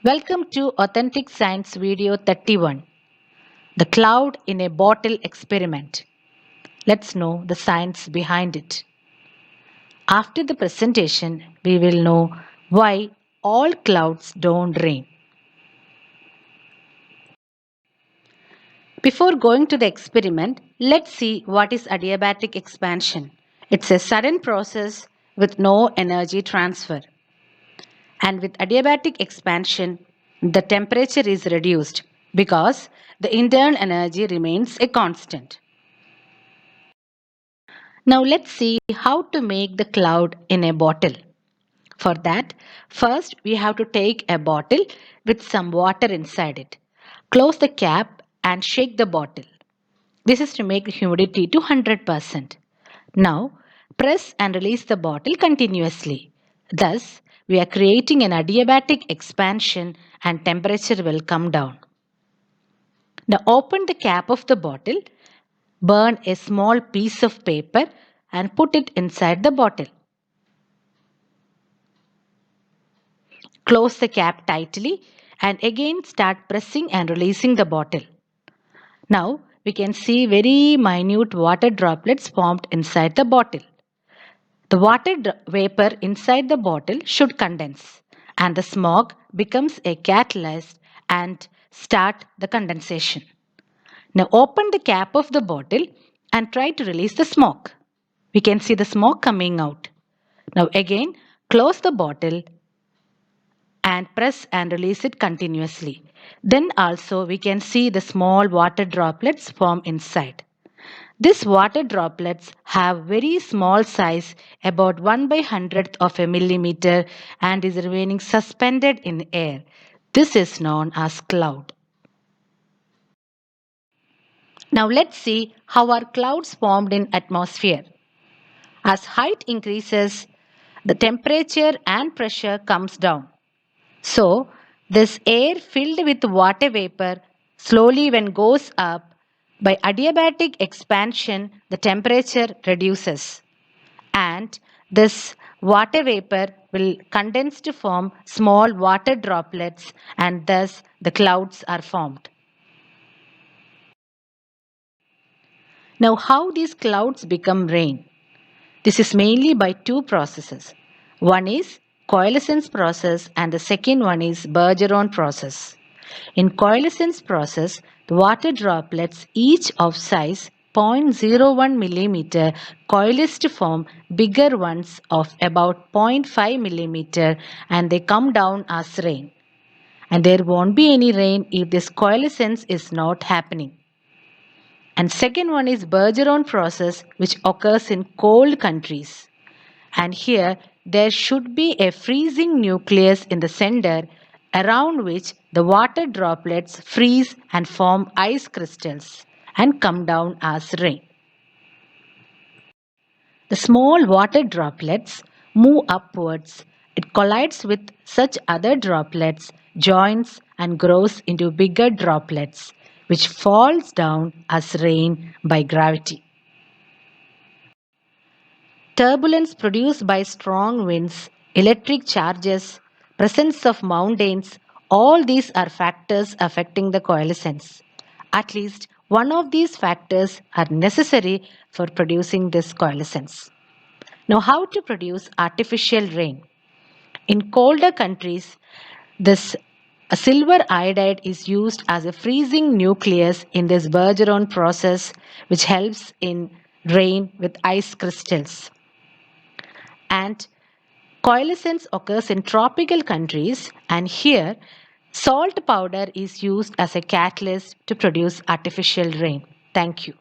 Welcome to Authentic Science Video 31, The Cloud in a Bottle Experiment. Let's know the science behind it. After the presentation, we will know why all clouds don't rain. Before going to the experiment, let's see what is adiabatic expansion. It's a sudden process with no energy transfer. And with adiabatic expansion, the temperature is reduced because the internal energy remains a constant. Now let's see how to make the cloud in a bottle. For that, first we have to take a bottle with some water inside it. Close the cap and shake the bottle. This is to make the humidity to 100%. Now, press and release the bottle continuously. Thus, we are creating an adiabatic expansion and temperature will come down. Now, open the cap of the bottle, burn a small piece of paper and put it inside the bottle. Close the cap tightly and again start pressing and releasing the bottle. Now, we can see very minute water droplets formed inside the bottle. The water vapor inside the bottle should condense and the smog becomes a catalyst and start the condensation. Now open the cap of the bottle and try to release the smoke. We can see the smoke coming out. Now again close the bottle and press and release it continuously. Then also we can see the small water droplets form inside. These water droplets have very small size, about 1/100th of a millimeter, and is remaining suspended in air. This is known as cloud. Now let's see how are clouds formed in atmosphere. As height increases, the temperature and pressure comes down. So, this air filled with water vapor slowly when goes up by adiabatic expansion the temperature reduces and this water vapor will condense to form small water droplets and thus the clouds are formed. Now how these clouds become rain? This is mainly by two processes. One is coalescence process and the second one is Bergeron process. In coalescence process, the water droplets each of size 0.01 millimeter coalesce to form bigger ones of about 0.5 millimeter and they come down as rain. And there won't be any rain if this coalescence is not happening. And second one is Bergeron process which occurs in cold countries. And here there should be a freezing nucleus in the center around which the water droplets freeze and form ice crystals and come down as rain. The small water droplets move upwards. It collides with such other droplets, joins and grows into bigger droplets which falls down as rain by gravity. Turbulence produced by strong winds, electric charges, presence of mountains, all these are factors affecting the coalescence. At least one of these factors are necessary for producing this coalescence. Now, how to produce artificial rain? In colder countries, this silver iodide is used as a freezing nucleus in this Bergeron process, which helps in rain with ice crystals. And coalescence occurs in tropical countries, and here salt powder is used as a catalyst to produce artificial rain. Thank you.